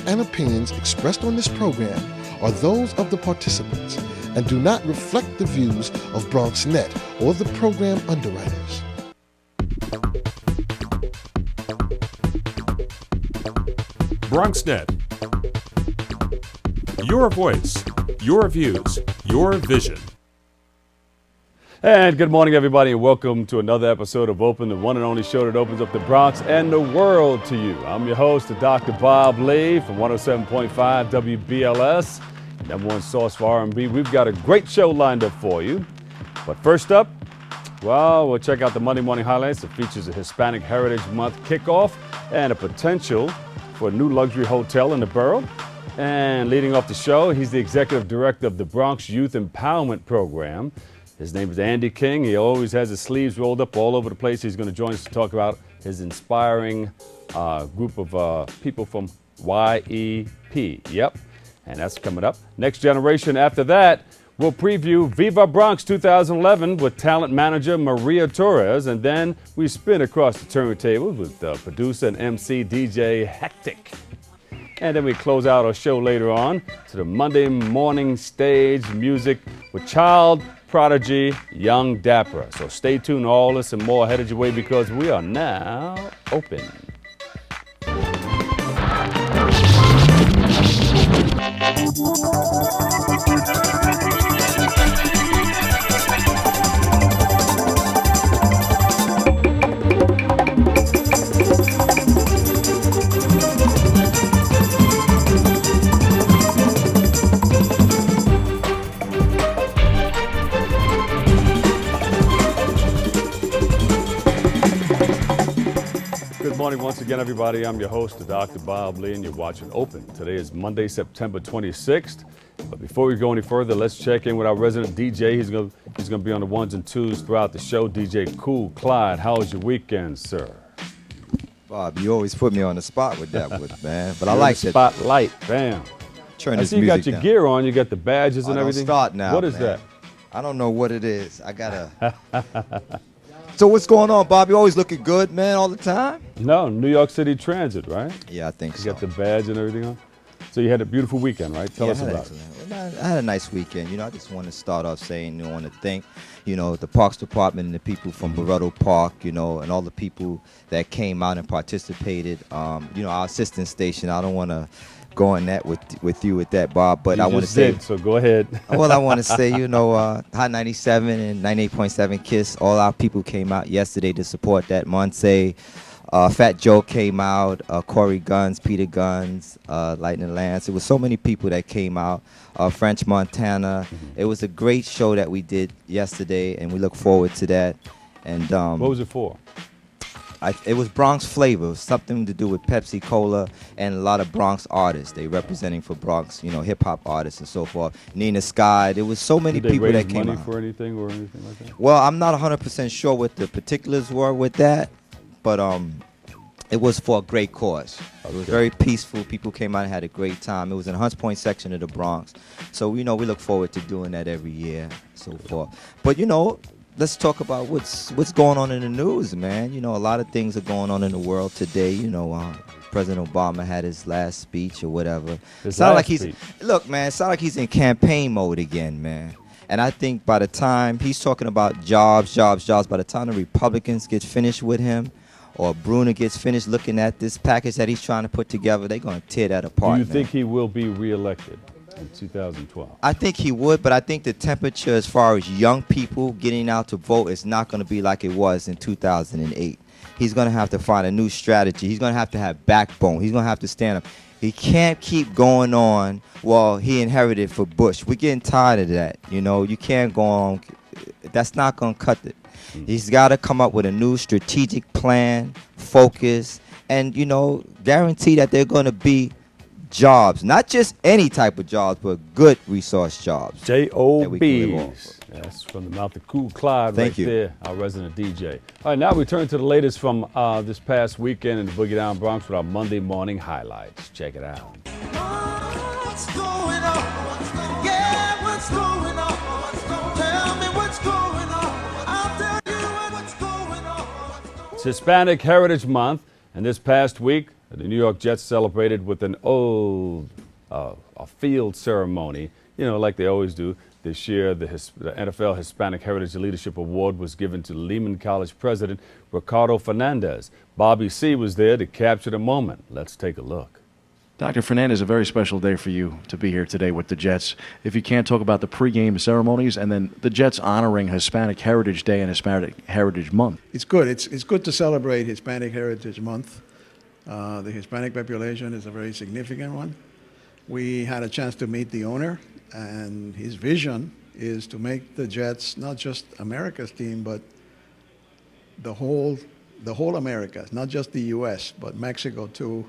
and opinions expressed on this program are those of the participants and do not reflect the views of Bronxnet or the program underwriters. Bronxnet. Your voice, your views, your vision. And good morning, everybody, and welcome to another episode of Open, the one and only show that opens up the Bronx and the world to you. I'm your host, Dr. Bob Lee from 107.5 WBLS, number one source for R&B. We've got a great show lined up for you. But first up, well, we'll check out the Monday morning highlights that features a Hispanic Heritage Month kickoff and a potential for a new luxury hotel in the borough. And leading off the show, he's the executive director of the Bronx Youth Empowerment Program. His name is Andy King. He always has his sleeves rolled up all over the place. He's going to join us to talk about his inspiring group of people from YEP. Yep, and that's coming up. Next generation after that, we'll preview Viva Bronx 2011 with talent manager Maria Torres. And then we spin across the turntables with producer and MC DJ Hectic. And then we close out our show later on to the Monday morning stage music with child prodigy Young Dapper. So stay tuned, all this and more headed your way because we are now open. Good morning once again, everybody. I'm your host, Dr. Bob Lee, and you're watching Open. Today is Monday, September 26th. But before we go any further, let's check in with our resident DJ. He's going to be on the ones and twos throughout the show. DJ Cool Clyde, how was your weekend, sir? Bob, you always put me on the spot with that one, man. But I like it. Spotlight, bam. Turn I this see you music got your down. gear on. You got the badges and everything. Don't start now. What is man. that? I don't know what it is. I gotta. So what's going on, Bob? You always looking good, man, all the time? No, New York City Transit, right? Yeah, I think You so. got the badge and everything on? So you had a beautiful weekend, right? Tell us about it. I had a nice weekend. You know, I just want to start off saying, I want to thank, the Parks Department and the people from Barretto Park, and all the people that came out and participated. Our assistant station, I don't want to go on that with you with that, Bob, but I want to say, so go ahead. well, I want to say, Hot 97 and 98.7 KISS, all our people came out yesterday to support that. Monse, Fat Joe came out, Corey Guns, Peter Guns, Lightning Lance. It was so many people that came out. French Montana. Mm-hmm. It was a great show that we did yesterday, and we look forward to that. And What was it for? it was Bronx flavor, something to do with Pepsi Cola and a lot of Bronx artists. They representing for Bronx, hip hop artists and so forth. Nina Sky. There was so many Did they people raise that came money out. for anything or anything like that? Well, I'm not 100% sure what the particulars were with that, but it was for a great cause. It was Okay. very peaceful. People came out and had a great time. It was in the Hunts Point section of the Bronx. So, we look forward to doing that every year, so forth. But, let's talk about what's going on in the news, man. A lot of things are going on in the world today. President Obama had his last speech or whatever. Look, man, it sounds like he's in campaign mode again, man. And I think by the time he's talking about jobs, by the time the Republicans get finished with him or Bruner gets finished looking at this package that he's trying to put together, they're going to tear that apart. Do you man. think he will be reelected in 2012? I think he would, but I think the temperature as far as young people getting out to vote is not going to be like it was in 2008. He's going to have to find a new strategy. He's going to have backbone. He's going to have to stand up. He can't keep going on, he inherited for Bush. We're getting tired of that. You can't go on. That's not going to cut it. He's got to come up with a new strategic plan, focus, and, guarantee that they're going to be jobs, not just any type of jobs, but good resource jobs. J.O.B.'s. That's from the mouth of Cool Clyde. Thank right you. there, our resident DJ. All right, now we turn to the latest from this past weekend in the Boogie Down Bronx with our Monday morning highlights. Check it out. What's going on? Yeah, what's going on? Tell me what's going on. I'll tell you what's going on. It's Hispanic Heritage Month, and this past week, The New York Jets celebrated with an a field ceremony, like they always do. This year, the NFL Hispanic Heritage Leadership Award was given to Lehman College president Ricardo Fernandez. Bobby C. was there to capture the moment. Let's take a look. Dr. Fernandez, a very special day for you to be here today with the Jets. If you can't talk about the pregame ceremonies and then the Jets honoring Hispanic Heritage Day and Hispanic Heritage Month. It's good. It's good to celebrate Hispanic Heritage Month. The Hispanic population is a very significant one. We had a chance to meet the owner, and his vision is to make the Jets not just America's team, but the whole America, not just the U.S., but Mexico too,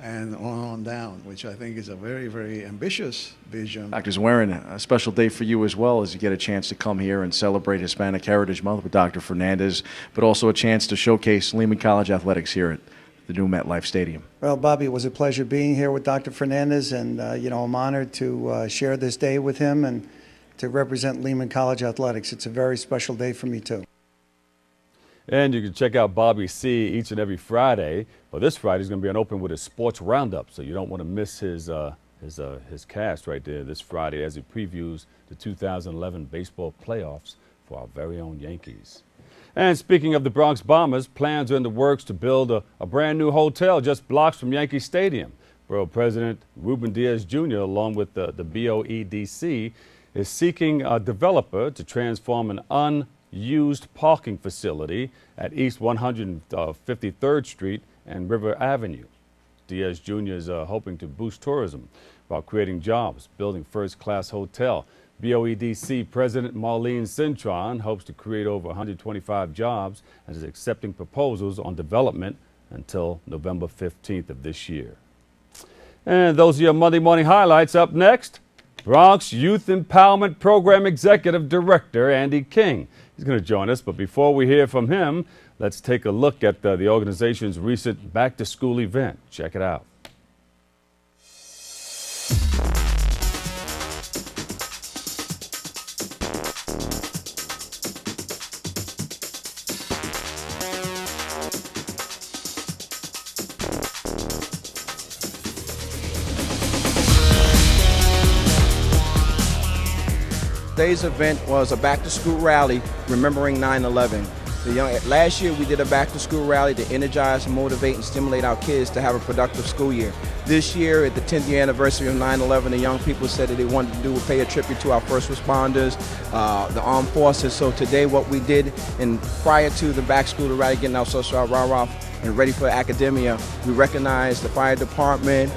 and on down, which I think is a very, very ambitious vision. Dr. Zwerin, a special day for you as well as you get a chance to come here and celebrate Hispanic Heritage Month with Dr. Fernandez, but also a chance to showcase Lehman College athletics here at the new MetLife Stadium. Well, Bobby, it was a pleasure being here with Dr. Fernandez, and I'm honored to share this day with him and to represent Lehman College athletics. It's a very special day for me too. And you can check out Bobby C. each and every Friday. Well, this Friday is going to be an open with his sports roundup, so you don't want to miss his cast right there this Friday as he previews the 2011 baseball playoffs for our very own Yankees. And speaking of the Bronx Bombers, plans are in the works to build a brand new hotel just blocks from Yankee Stadium. Borough President Ruben Diaz Jr., along with the BOEDC, is seeking a developer to transform an unused parking facility at East 153rd Street and River Avenue. Diaz Jr. is hoping to boost tourism while creating jobs, building first-class hotel. BOEDC President Marlene Cintron hopes to create over 125 jobs and is accepting proposals on development until November 15th of this year. And those are your Monday morning highlights. Up next, Bronx Youth Empowerment Program Executive Director Andy King. He's going to join us, but before we hear from him, let's take a look at the organization's recent back-to-school event. Check it out. Today's event was a back-to-school rally remembering 9/11. Last year we did a back-to-school rally to energize, motivate, and stimulate our kids to have a productive school year. This year, at the 10th year anniversary of 9/11, the young people said that they wanted to pay a tribute to our first responders, the armed forces. So today what we did, and prior to the back-to-school rally, getting our social rah-rah and ready for academia, we recognized the fire department,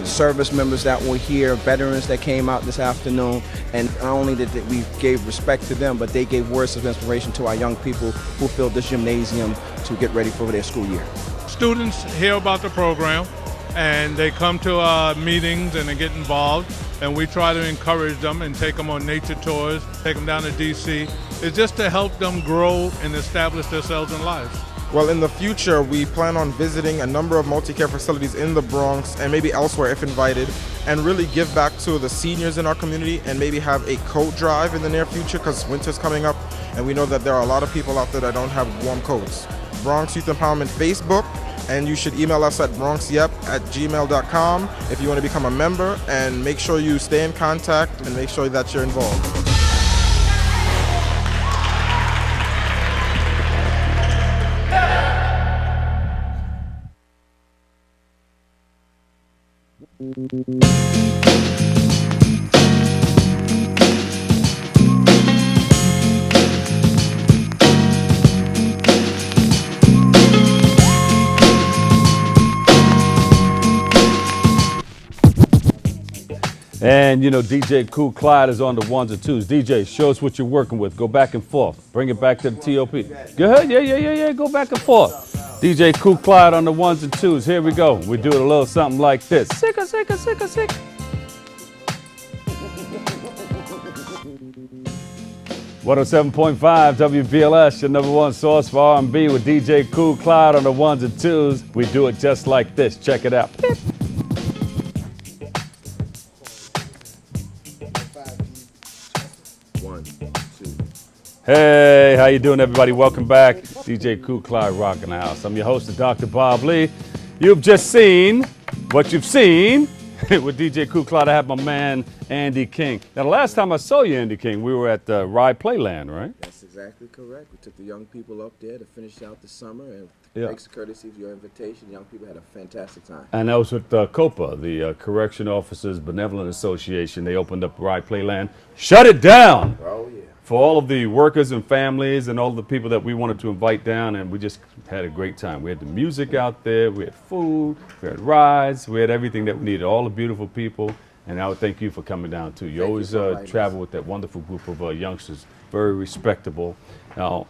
service members that were here, veterans that came out this afternoon, and not only did we gave respect to them, but they gave words of inspiration to our young people who filled this gymnasium to get ready for their school year. Students hear about the program and they come to our meetings and they get involved, and we try to encourage them and take them on nature tours, take them down to DC. It's just to help them grow and establish themselves in life. Well, in the future, we plan on visiting a number of multi-care facilities in the Bronx and maybe elsewhere if invited, and really give back to the seniors in our community and maybe have a coat drive in the near future because winter's coming up and we know that there are a lot of people out there that don't have warm coats. Bronx Youth Empowerment Facebook, and you should email us at bronxyep@gmail.com if you want to become a member, and make sure you stay in contact and make sure that you're involved. And DJ Cool Clyde is on the ones and twos. DJ, show us what you're working with. Go back and forth. Bring it back to the TOP. Go ahead. Yeah. Go back and forth. DJ Cool Clyde on the ones and twos. Here we go. We do it a little something like this. Sick. 107.5 WBLS, your number one source for R&B with DJ Cool Clyde on the ones and twos. We do it just like this. Check it out. Beep. Hey, how you doing, everybody? Welcome back. DJ Cool Clyde rocking the house. I'm your host, Dr. Bob Lee. You've just seen what you've seen with DJ Kool Cloud. I have my man Andy King. Now, the last time I saw you, Andy King, we were at Ride Playland, right? That's exactly correct. We took the young people up there to finish out the summer, and Yeah. thanks to courtesy of your invitation, young people had a fantastic time. And that was with COPA, the Correction Officers Benevolent Association. They opened up Ride Playland, shut it down Oh, yeah. for all of the workers and families and all the people that we wanted to invite down, and we just had a great time. We had the music out there, we had food, we had rides, we had everything that we needed, all the beautiful people, and I would thank you for coming down too. You Thank always you for inviting travel us. with that wonderful group of youngsters, very respectable. Now,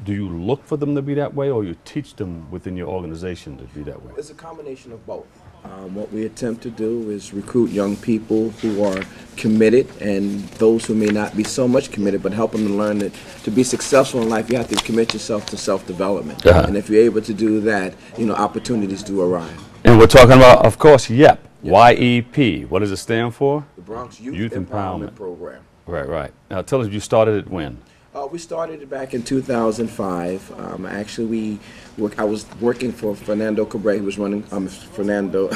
do you look for them to be that way, or you teach them within your organization to be that way? It's a combination of both. What we attempt to do is recruit young people who are committed and those who may not be so much committed, but help them to learn that to be successful in life, you have to commit yourself to self-development. Uh-huh. And if you're able to do that, opportunities do arrive. And we're talking about, of course, YEP, Y-E-P. What does it stand for? The Bronx Youth, Youth Empowerment Empowerment. Program. Right, right. Now tell us, you started it when? We started it back in 2005. I was working for Fernando Cabrera, who was running, Ferreira,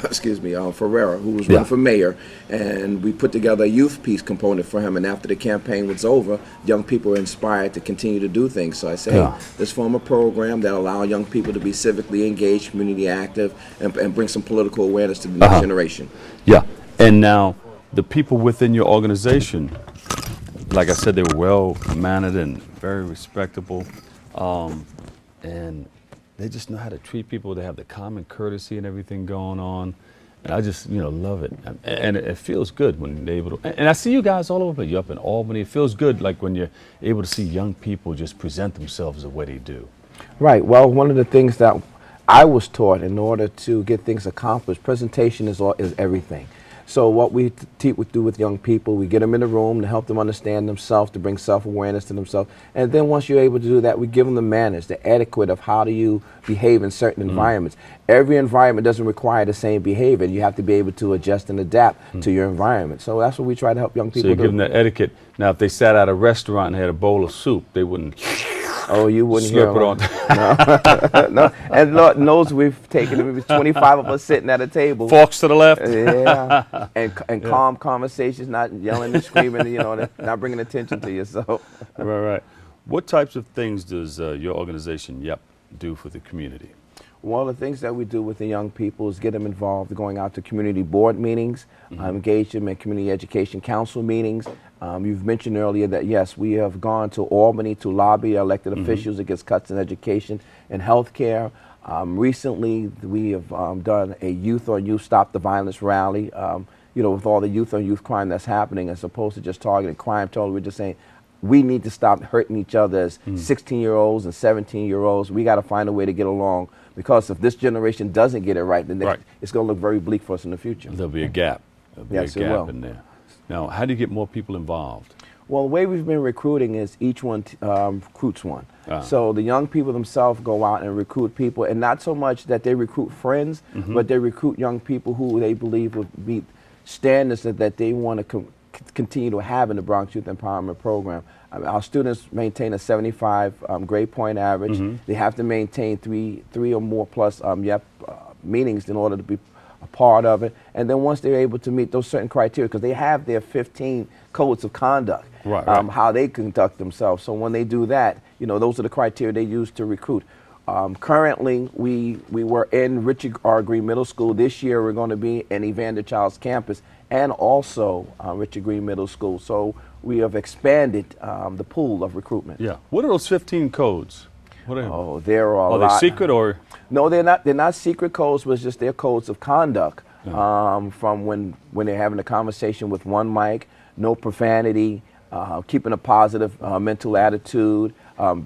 who was running for mayor, and we put together a youth peace component for him. And after the campaign was over, young people were inspired to continue to do things. So I said, hey, let's form a program that allow young people to be civically engaged, community active, and bring some political awareness to the next generation. Yeah. And now, the people within your organization, like I said, they were well-mannered and very respectable, and they just know how to treat people. They have the common courtesy and everything going on, and I just, love it. And it feels good when they're able to, and I see you guys all over. You're up in Albany. It feels good, like when you're able to see young people just present themselves the way they do. Right. Well, one of the things that I was taught in order to get things accomplished, presentation is everything. So what we do with young people, we get them in the room to help them understand themselves, to bring self-awareness to themselves. And then once you're able to do that, we give them the manners, the etiquette of how do you behave in certain environments. Every environment doesn't require the same behavior. You have to be able to adjust and adapt to your environment. So that's what we try to help young people So you do. give them that etiquette. Now, if they sat at a restaurant and had a bowl of soup, they wouldn't. Oh, you wouldn't Slurp hear it them. No. And Lord knows we've taken maybe 25 of us sitting at a table. Forks to the left. Yeah. And calm conversations, not yelling and screaming, not bringing attention to you. So. Right. What types of things does your organization, YEP, do for the community? One of the things that we do with the young people is get them involved, going out to community board meetings, engage them in community education council meetings. You've mentioned earlier that, yes, we have gone to Albany to lobby elected officials against cuts in education and health care. Recently, we have done a Youth on Youth Stop the Violence rally, with all the youth on youth crime that's happening, as opposed to just targeting crime total. We're just saying, we need to stop hurting each other as 16-year-olds and 17-year-olds. We got to find a way to get along, because if this generation doesn't get it right, then it's going to look very bleak for us in the future. There'll be a gap. Yes, it will. In there. Now, how do you get more people involved? Well, the way we've been recruiting is each one recruits one. So the young people themselves go out and recruit people, and not so much that they recruit friends, but they recruit young people who they believe will meet standards that they want to continue to have in the Bronx Youth Empowerment Program. Our students maintain a 75 grade point average. They have to maintain three or more plus YEP meetings in order to be a part of it. And then once they're able to meet those certain criteria, because they have their 15 codes of conduct, how they conduct themselves. So when they do that, those are the criteria they use to recruit. Currently, we were in Richard R. Green Middle School. This year, we're going to be in Evander Childs campus and also Richard Green Middle School. So we have expanded the pool of recruitment. Yeah. What are those 15 codes? What are Oh, there are a Are lot. they secret or? No, they're not. They're not secret codes. But it's just their codes of conduct. From when they're having a conversation with one mic, no profanity, keeping a positive mental attitude,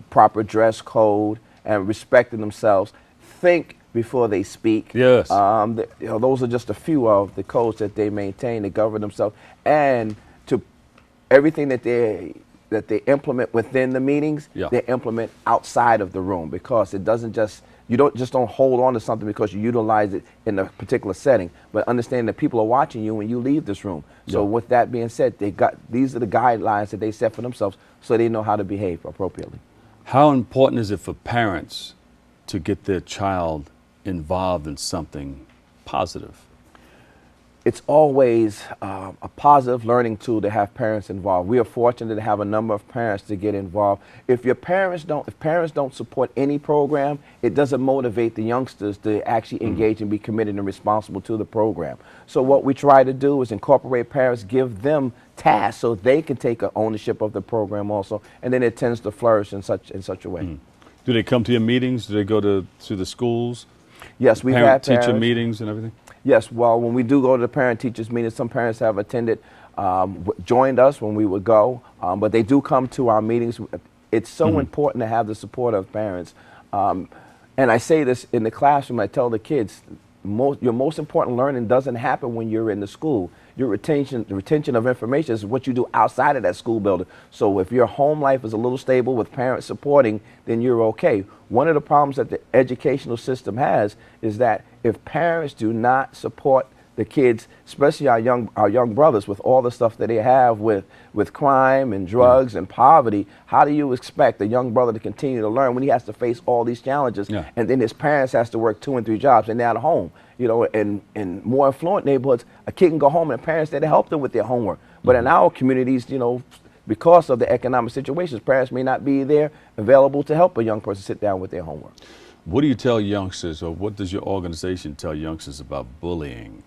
proper dress code, and respecting themselves. Think before they speak. Yes. Those are just a few of the codes that they maintain to govern themselves, and to everything that they implement within the meetings, they implement outside of the room, because it doesn't just, you don't hold on to something because you utilize it in a particular setting, but understand that people are watching you when you leave this room. So with that being said, these are the guidelines that they set for themselves, so they know how to behave appropriately. How important is it for parents to get their child involved in something positive? It's always a positive learning tool to have parents involved. We are fortunate to have a number of parents to get involved. If parents don't support any program, it doesn't motivate the youngsters to actually engage and be committed and responsible to the program. So what we try to do is incorporate parents, give them tasks so they can take ownership of the program also, and then it tends to flourish in such a way. Do they come to your meetings? Do they go to the schools? Yes, we've had teacher parents. meetings and everything? Yes, well, when we do go to the parent-teachers meetings, some parents have attended, joined us when we would go, but they do come to our meetings. It's so important to have the support of parents. And I say this in the classroom, I tell the kids, your most important learning doesn't happen when you're in the school. The retention of information is what you do outside of that school building. So if your home life is a little stable with parents supporting, then you're okay. One of the problems that the educational system has is that if parents do not support the kids, especially our young brothers, with all the stuff that they have with crime and drugs and poverty, how do you expect a young brother to continue to learn when he has to face all these challenges, and then his parents has to work 2 and 3 jobs and they're at home? You know, in more affluent neighborhoods, a kid can go home and parents there to help them with their homework. But in our communities, you know, because of the economic situations, parents may not be there available to help a young person sit down with their homework. What do you tell youngsters, or what does your organization tell youngsters about bullying?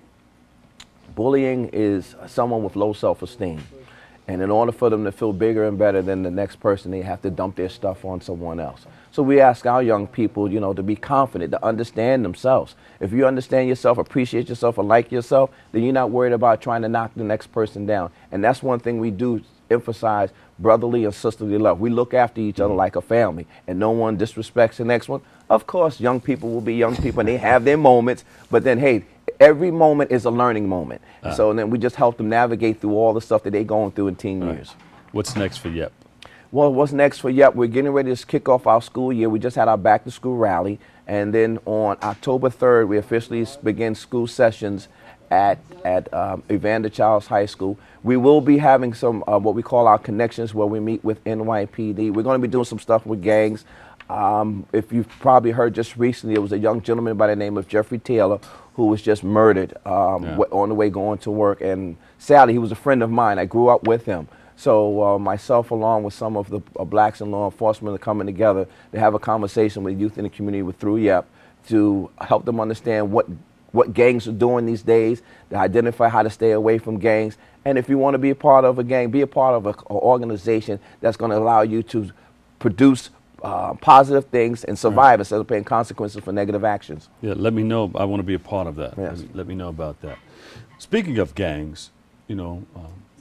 Bullying is someone with low self-esteem. And in order for them to feel bigger and better than the next person, they have to dump their stuff on someone else. So we ask our young people, you know, to be confident, to understand themselves. If you understand yourself, appreciate yourself, or like yourself, then you're not worried about trying to knock the next person down. And that's one thing we do emphasize, brotherly and sisterly love. We look after each other like a family, and no one disrespects the next one. Of course, young people will be young people, and they have their moments, but then, hey, every moment is a learning moment. So then we just help them navigate through all the stuff that they're going through in teen years. What's next for YEP? Well, what's next for YEP? We're getting ready to kick off our school year. We just had our back to school rally, and then on October 3rd, we officially begin school sessions at Evander Childs High School. We will be having some what we call our connections, where we meet with NYPD. We're going to be doing some stuff with gangs. If you've probably heard just recently, it was a young gentleman by the name of Jeffrey Taylor who was just murdered on the way going to work. And sadly, he was a friend of mine. I grew up with him. So myself, along with some of the blacks in law enforcement, are coming together to have a conversation with youth in the community through YEP to help them understand what gangs are doing these days, to identify how to stay away from gangs. And if you want to be a part of a gang, be a part of an organization that's going to allow you to produce positive things and survive instead of paying consequences for negative actions. Yeah, let me know. I want to be a part of that. Yes. Let me know about that. Speaking of gangs, you know,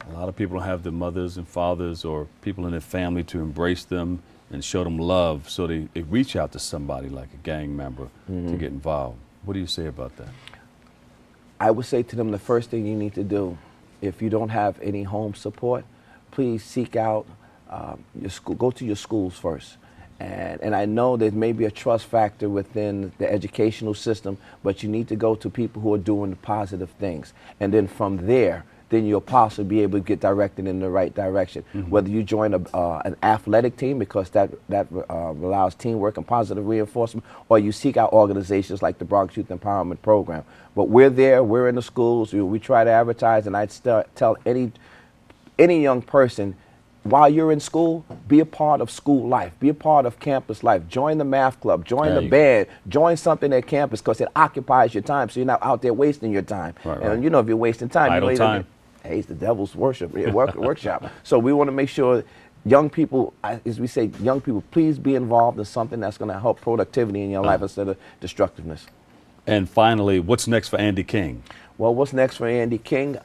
a lot of people don't have their mothers and fathers or people in their family to embrace them and show them love, so they reach out to somebody like a gang member to get involved. What do you say about that? I would say to them, the first thing you need to do, if you don't have any home support, please seek out your school. Go to your schools first. And I know there may be a trust factor within the educational system, but you need to go to people who are doing the positive things. And then from there, then you'll possibly be able to get directed in the right direction. Whether you join an athletic team, because that allows teamwork and positive reinforcement, or you seek out organizations like the Bronx Youth Empowerment Program. But we're there, we're in the schools, we try to advertise, and I'd tell any young person, while you're in school, be a part of school life, be a part of campus life. Join the math club, join the band, join something at campus, because it occupies your time, so you're not out there wasting your time. And you know, if you're wasting time, idle time. Hey, it's the devil's workshop. So we want to make sure young people, as we say, young people, please be involved in something that's going to help productivity in your life instead of destructiveness. And finally, what's next for Andy King? Well, what's next for Andy King?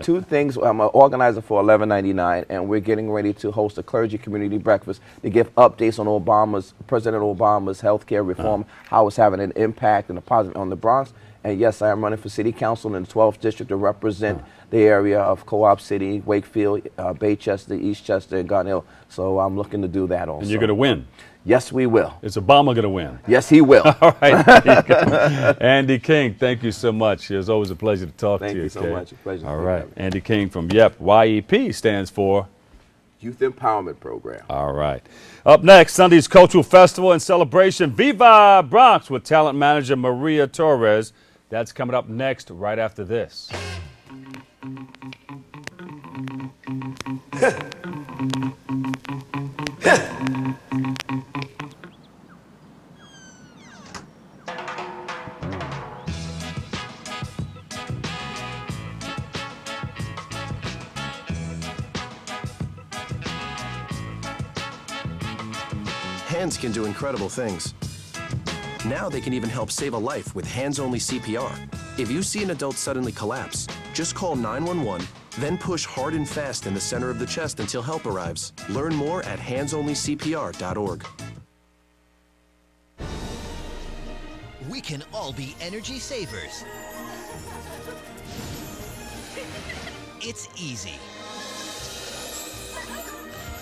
2 things. I'm an organizer for 1199, and we're getting ready to host a clergy community breakfast to give updates on President Obama's health care reform, how it's having an impact and a positive on the Bronx. And yes, I am running for city council in the 12th district to represent the area of Co-op City, Wakefield, Baychester, Eastchester, and Garden Hill. So I'm looking to do that also. And you're going to win. Yes, we will. Is Obama going to win? Yes, he will. All right. Andy King, thank you so much. It's always a pleasure to talk to you. Thank you so much. A pleasure. All right. Andy King from YEP. YEP stands for youth empowerment program. All right. Up next, Sunday's Cultural Festival and Celebration, Viva Bronx, with talent manager Maria Torres. That's coming up next, right after this. Hands can do incredible things. Now they can even help save a life with hands-only CPR. If you see an adult suddenly collapse, just call 911, then push hard and fast in the center of the chest until help arrives. Learn more at handsonlycpr.org. We can all be energy savers. It's easy.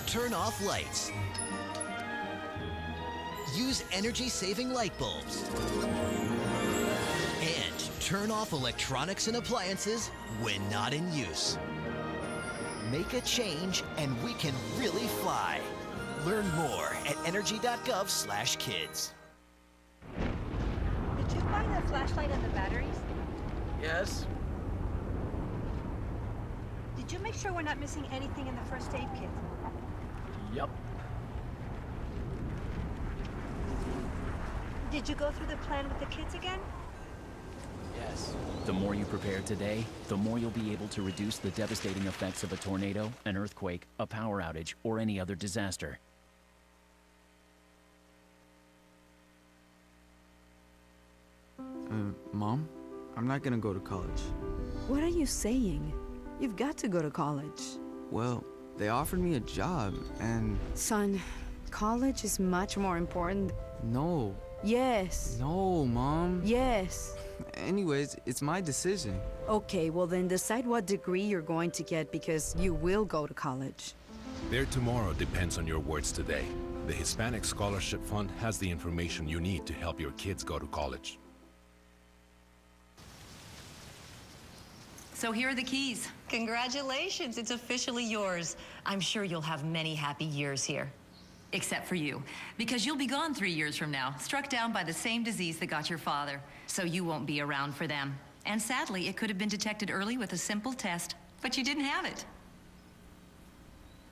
Turn off lights. Use energy-saving light bulbs. And turn off electronics and appliances when not in use. Make a change and we can really fly. Learn more at energy.gov/kids. Did you find the flashlight and the batteries? Yes. Did you make sure we're not missing anything in the first aid kit? Yep. Did you go through the plan with the kids again? Yes. The more you prepare today, the more you'll be able to reduce the devastating effects of a tornado, an earthquake, a power outage, or any other disaster. Mom, I'm not gonna go to college. What are you saying? You've got to go to college. Well, they offered me a job and... Son, college is much more important. No. Yes. No, Mom. Yes. Anyways, it's my decision. Okay, well then decide what degree you're going to get because you will go to college. Their tomorrow depends on your words today. The Hispanic Scholarship Fund has the information you need to help your kids go to college. So here are the keys. Congratulations, it's officially yours. I'm sure you'll have many happy years here. Except for you, because you'll be gone 3 years from now, struck down by the same disease that got your father. So you won't be around for them. And sadly, it could have been detected early with a simple test, but you didn't have it.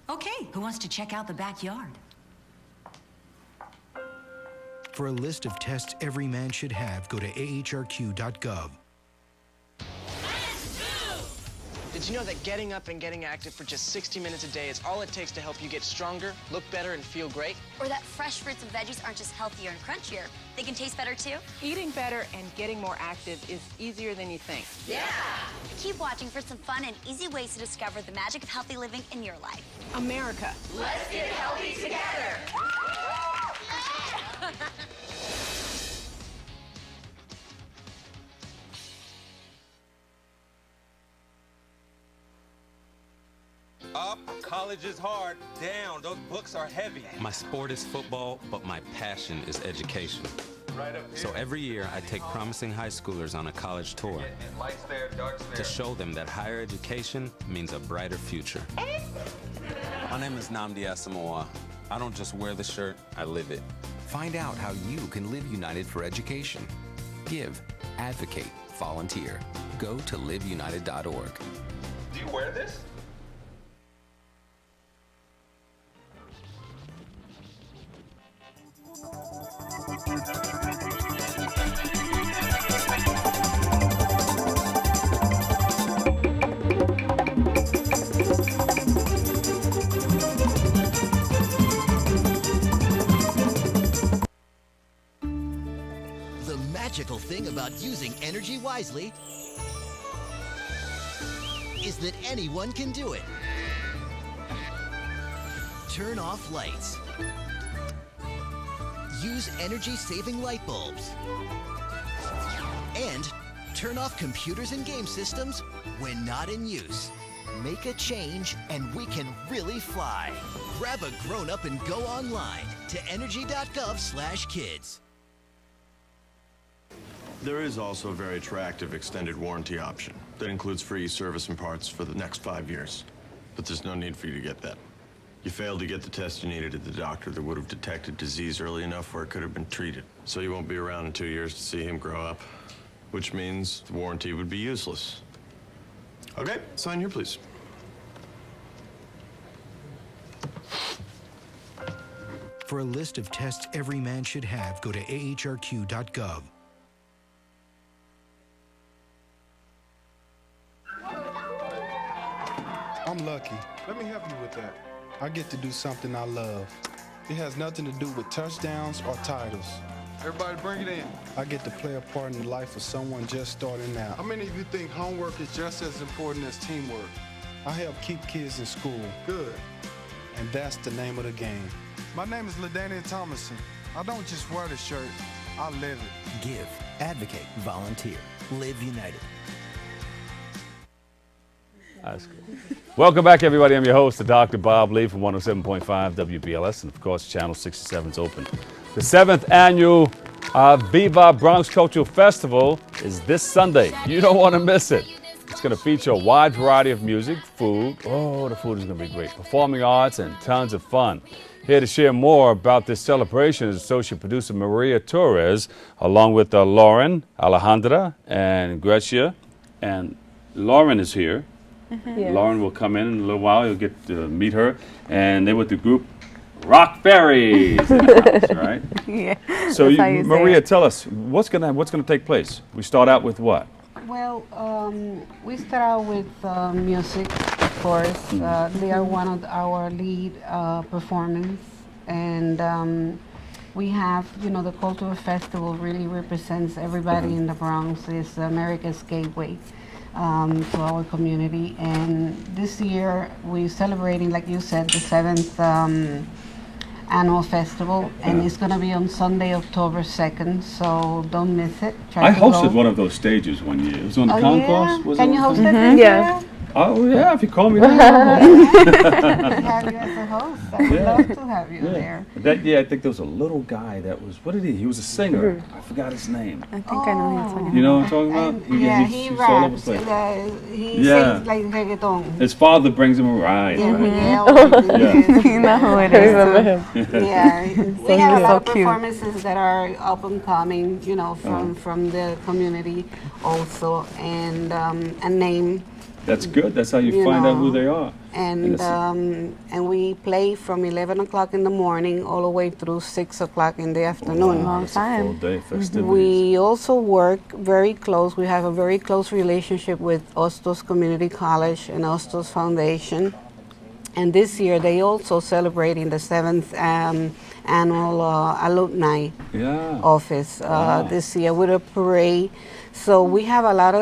Okay, who wants to check out the backyard? For a list of tests every man should have, go to ahrq.gov. Did you know that getting up and getting active for just 60 minutes a day is all it takes to help you get stronger, look better, and feel great? Or that fresh fruits and veggies aren't just healthier and crunchier, they can taste better too? Eating better and getting more active is easier than you think. Yeah! Keep watching for some fun and easy ways to discover the magic of healthy living in your life. America. Let's get healthy together! Up, college is hard. Down, those books are heavy. My sport is football, but my passion is education. Right up here. So every year I take promising high schoolers on a college tour Lights there, darks there. to show them that higher education means a brighter future. My name is Nnamdi Asamoah. I don't just wear the shirt, I live it. Find out how you can live united for education. Give, advocate, volunteer. Go to liveunited.org. Do you wear this? The magical thing about using energy wisely is that anyone can do it. Turn off lights. Use energy-saving light bulbs. And turn off computers and game systems when not in use. Make a change and we can really fly. Grab a grown-up and go online to energy.gov/kids. There is also a very attractive extended warranty option that includes free service and parts for the next 5 years. But there's no need for you to get that. You failed to get the test you needed at the doctor that would have detected disease early enough where it could have been treated. So you won't be around in 2 years to see him grow up, which means the warranty would be useless. Okay, sign here, please. For a list of tests every man should have, go to ahrq.gov. I'm lucky. Let me help you with that. I get to do something I love. It has nothing to do with touchdowns or titles. Everybody bring it in. I get to play a part in the life of someone just starting out. How many of you think homework is just as important as teamwork? I help keep kids in school. Good. And that's the name of the game. My name is LaDainian Thomason. I don't just wear the shirt, I live it. Give, advocate, volunteer. Live United. That's good. Welcome back, everybody. I'm your host, Dr. Bob Lee from 107.5 WBLS, and of course, Channel 67 is open. The 7th annual Viva Bronx Cultural Festival is this Sunday. You don't want to miss it. It's going to feature a wide variety of music, food. Oh, the food is going to be great. Performing arts and tons of fun. Here to share more about this celebration is Associate Producer Maria Torres, along with Lauren, Alejandra, and Grecia. And Lauren is here. Yes. Lauren will come in a little while. You'll get to meet her. And they're with the group Rock Fairies. Right? Yeah. So Maria, tell us what's gonna take place. We start out with what? Well, we start out with music, of course. They are one of our lead performers, and we have, the Cultural Festival really represents everybody in the Bronx. It's America's gateway to our community, and this year we're celebrating, like you said, the 7th annual festival, and it's going to be on Sunday, October 2nd, so don't miss it. I hosted one of those stages one year. It was on the concourse. Yeah? Can you host it? Yeah. Oh yeah, if you call me. We have you as a host. I would love to have you there. I think there was a little guy that was. What did he? He was a singer. I forgot his name. I think I know who you're talking about. You know what I'm talking about? He raps. He sings like reggaeton. His father brings him around. Yeah, right? You know who it is. I remember him. Yeah, we have a lot of performances that are up and coming. From the community also, and a name. That's good. That's how you find out who they are. And we play from 11 o'clock in the morning all the way through 6 o'clock in the afternoon. Wow, that's a full day festivities. We also work very close. We have a very close relationship with Ostos Community College and Ostos Foundation. And this year they also celebrating the 7th annual alumni office this year with a parade. So we have a lot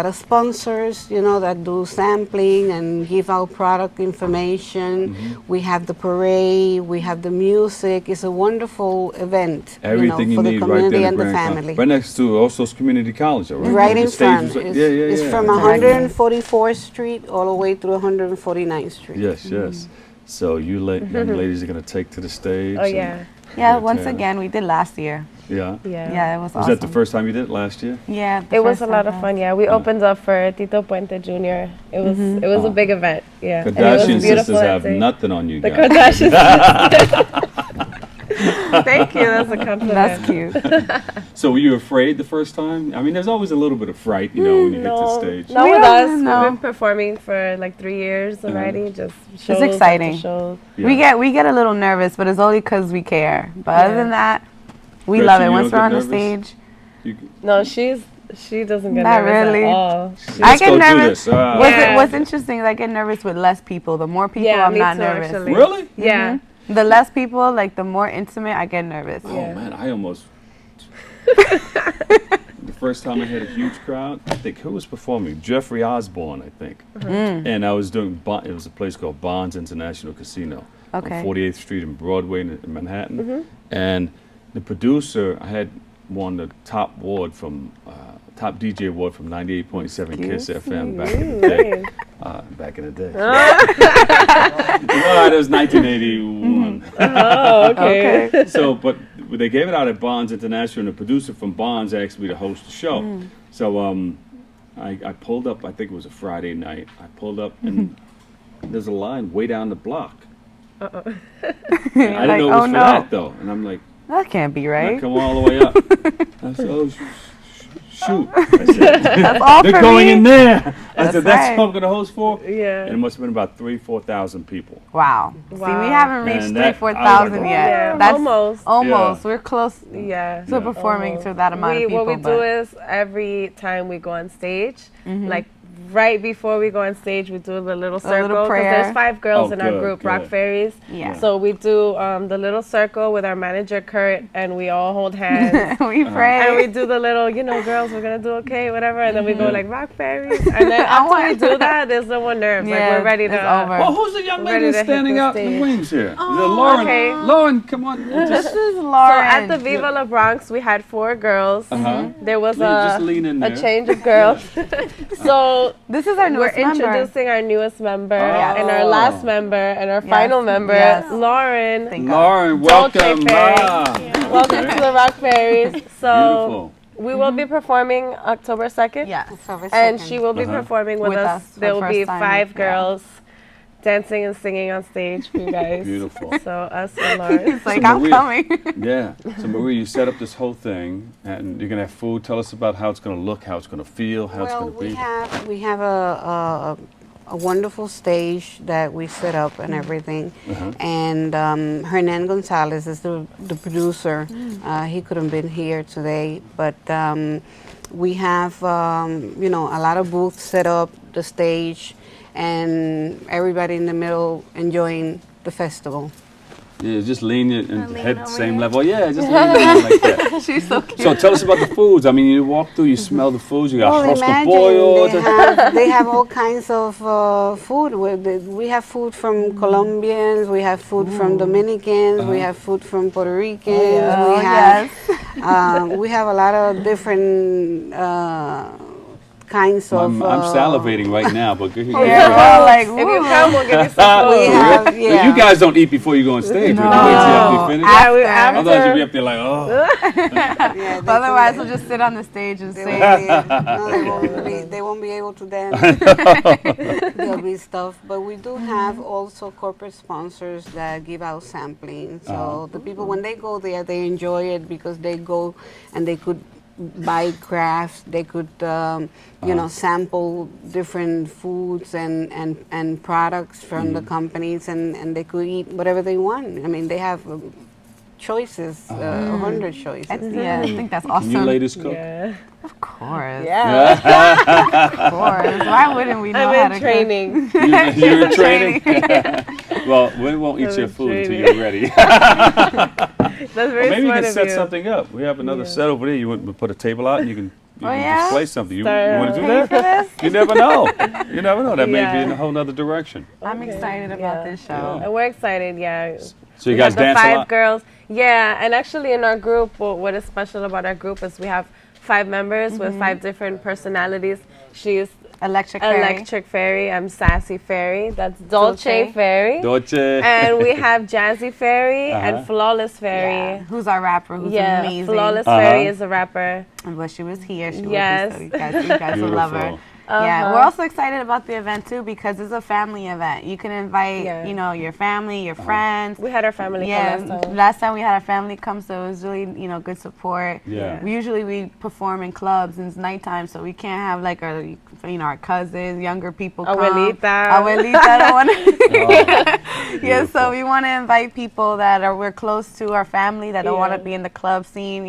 of sponsors, that do sampling and give out product information. Mm-hmm. We have the parade, we have the music. It's a wonderful event, everything for you the need community right and the family. Right next to Ostos Community College, right? Right in front. It's from 144th Street all the way through 149th Street. Yes. So you young ladies are going to take to the stage. Oh yeah. Yeah, once again, we did last year. Yeah? Yeah, it was awesome. Was that the first time you did it last year? Yeah, it was a lot of fun. Yeah, we opened up for Tito Puente Jr. It was a big event. Yeah, Kardashian sisters have nothing on you guys. The Kardashian sisters. Thank you. That's a compliment. That's cute. So were you afraid the first time? I mean, there's always a little bit of fright, when you get to the stage. Not with us. We've been performing for like 3 years already. Just shows. It's exciting. Shows. Yeah. We get a little nervous, but it's only because we care. But other than that, we love it. Once we're on the stage. No, she doesn't get nervous at all. I get nervous. What's interesting is I get nervous with less people. The more people, I'm not nervous. Actually. Really? Yeah. The less people, like the more intimate, I get nervous. Oh man, I almost. The first time I had a huge crowd, I think who was performing? Jeffrey Osborne, I think. And I was doing. It was a place called Bonds International Casino on 48th Street and Broadway in Manhattan. And the producer, I had won the top award from top DJ award from 98.7 Kiss FM back in the day. Back in the day. It was 1981. Oh, okay. So, but they gave it out at Bonds International, and the producer from Bonds asked me to host the show. So I pulled up, I think it was a Friday night. I pulled up, and there's a line way down the block. I didn't know it was for that, though. And I'm like, that can't be right. I come all the way up. I said, oh, shoot. I said, that's all they're for going me. in there. I said, that's right. what I'm going to host for? Yeah. And it must have been about 4,000 people. Wow. See, we haven't reached 4,000 yet. Yeah, That's almost. Almost. We're close to performing to that amount of people. What we do is every time we go on stage, like right before we go on stage, we do the little circle. Because there's 5 girls in our group, Rock Fairies. Yeah. So we do the little circle with our manager, Kurt, and we all hold hands. We pray. And we do the little, girls, we're going to do okay, whatever. And then we go like, Rock Fairies. And then after we do that, there's no more nerves. Like, we're ready to. It's over. Well, who's the young lady standing out in the wings here? Oh, Is it Lauren? okay. Lauren, come on. This is Lauren. So at the Viva La Bronx, we had 4 girls. There was just lean in a there. change of girls. So this is our newest we're introducing our newest member and our last member and our final member, Lauren. Lauren, welcome. Welcome to the Rock Fairies. So we will be performing October 2nd. Yeah, and she will be performing with us. There will be 5 girls dancing and singing on stage for you guys. Beautiful. So us and Lauren. It's like, I'm coming. Yeah. So Maria, you set up this whole thing, and you're gonna have food. Tell us about how it's gonna look, how it's gonna feel, how it's gonna be. We have a wonderful stage that we set up and everything. And Hernan Gonzalez is the producer. He couldn't been here today, but we have a lot of booths set up, the stage, and everybody in the middle enjoying the festival. Yeah, just lean your head same level. Yeah, just lean down like that. She's so cute. So tell us about the foods. I mean, you walk through, you smell the foods. You got arroz con imagine pollo. they have all kinds of food. We have food from Colombians. We have food from Dominicans. We have food from Puerto Ricans. We have a lot of different kinds of. I'm salivating right now, but good. If you come, we'll give you some food. You guys don't eat before you go on stage. No. Would you wait till you have to finish? Otherwise, you'll be up there like, Otherwise, we'll just sit on the stage and sing. They won't be able to dance. There'll be stuff, but we do have also corporate sponsors that give out sampling. So the people, when they go there, they enjoy it because they go and they could buy crafts. They could, sample different foods and products from the companies, and they could eat whatever they want. I mean, they have choices, 100 choices. I think that's awesome. Can you ladies cook? Yeah. Of course. Yeah. Of course. Why wouldn't we know how to training. cook? You're in training? Well, we won't eat your food until you're ready. That's very maybe you smart can of set you. something up. We have another set over there. You want to put a table out and you can display something. You want to do For that? this? You never know. You never know. That may be in a whole other direction. I'm excited about this show. And we're excited, So you guys dance a lot? 5 girls. Yeah, and actually in our group, what is special about our group is we have 5 members with 5 different personalities. She's Electric Fairy. I'm Sassy Fairy. That's Dolce Fairy. Dolce. And we have Jazzy Fairy and Flawless Fairy. Yeah. Who's our rapper? Who's amazing. Flawless Fairy is a rapper. But she was here. She Yes. would be so, you guys will love her. Yeah, we're also excited about the event too because it's a family event. You can invite, your family, your friends. We had our family come last time. Last time we had our family come, so it was really, good support. Yeah. Usually we perform in clubs and it's nighttime, so we can't have like our cousins, younger people come. Abuelita don't want to. So we want to invite people that we're close to, our family that don't want to be in the club scene.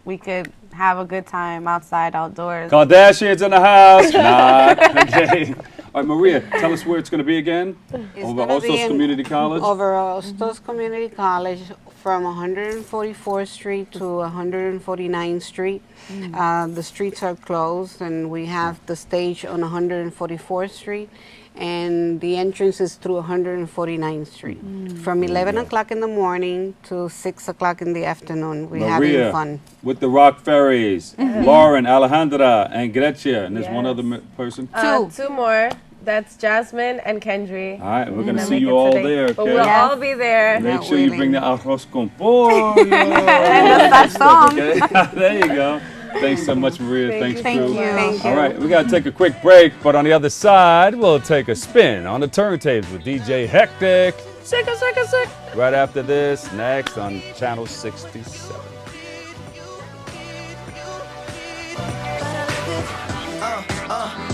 We could have a good time outside, outdoors. Kardashians in the house. Okay. All right, Maria, tell us where it's going to be again. Over Ostos Community College. Over Ostos Community College from 144th Street to 149th Street. The streets are closed, and we have the stage on 144th Street. And the entrance is through 149th Street. From 11 o'clock in the morning to 6 o'clock in the afternoon. We're having fun. With the Rock Fairies, Lauren, Alejandra, and Gretchen. And there's one other person. 2 more. That's Jasmine and Kendry. All right, we're going to see you all there. Okay? But we'll all be there. Make sure you bring the arroz con pollo. And the song. There you go. Thanks so much, Maria. Thank you. Thank you. All right, we got to take a quick break, but on the other side, we'll take a spin on the turntables with DJ Hectic. Right after this, next on Channel 67.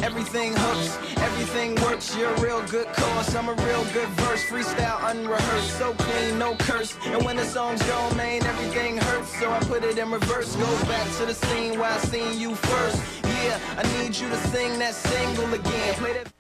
Everything hooks, everything works. You're a real good cause. I'm a real good verse. Freestyle unrehearsed, so clean, no curse. And when the song's gone, man, everything hurts. So I put it in reverse. Go back to the scene where I seen you first. Yeah, I need you to sing that single again. Play that.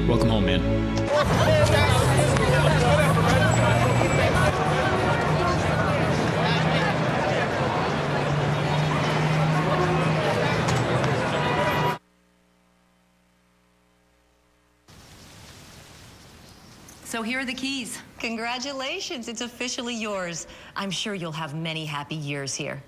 Welcome home, man. So here are the keys. Congratulations, it's officially yours. I'm sure you'll have many happy years here.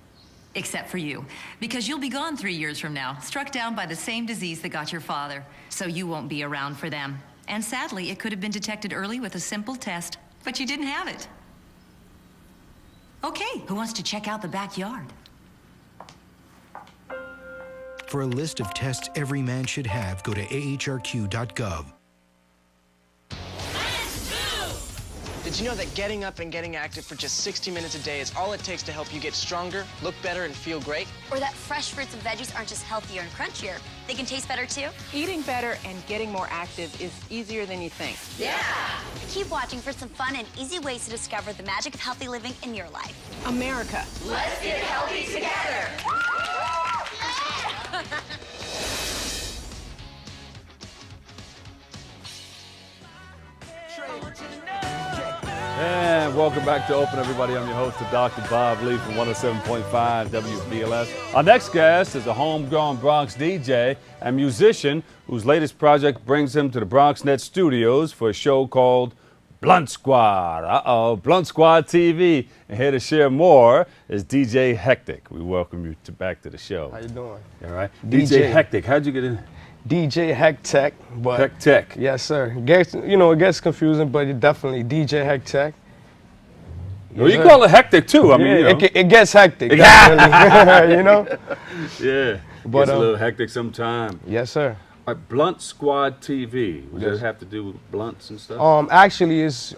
Except for you, because you'll be gone 3 years from now, struck down by the same disease that got your father. So you won't be around for them. And sadly, it could have been detected early with a simple test, but you didn't have it. Okay, who wants to check out the backyard? For a list of tests every man should have, go to ahrq.gov. Did you know that getting up and getting active for just 60 minutes a day is all it takes to help you get stronger, look better, and feel great? Or that fresh fruits and veggies aren't just healthier and crunchier, they can taste better too? Eating better and getting more active is easier than you think. Yeah! Keep watching for some fun and easy ways to discover the magic of healthy living in your life. America. Let's get healthy together! And welcome back to Open, everybody. I'm your host, Dr. Bob Lee from 107.5 WBLS. Our next guest is a homegrown Bronx DJ and musician whose latest project brings him to the Bronxnet studios for a show called Blunt Squad. Blunt Squad TV. And here to share more is DJ Hectic. We welcome you back to the show. How you doing? All right. DJ Hectic, how'd you get in? DJ Hectic, but Hectic. Yes, sir. It gets confusing, but it definitely DJ Hectic. Well, you call it hectic too. I mean, it gets hectic, definitely. You know. Yeah. But it's a little hectic sometime. Yes, sir. Blunt Squad TV. Does it have to do with blunts and stuff? Actually, it's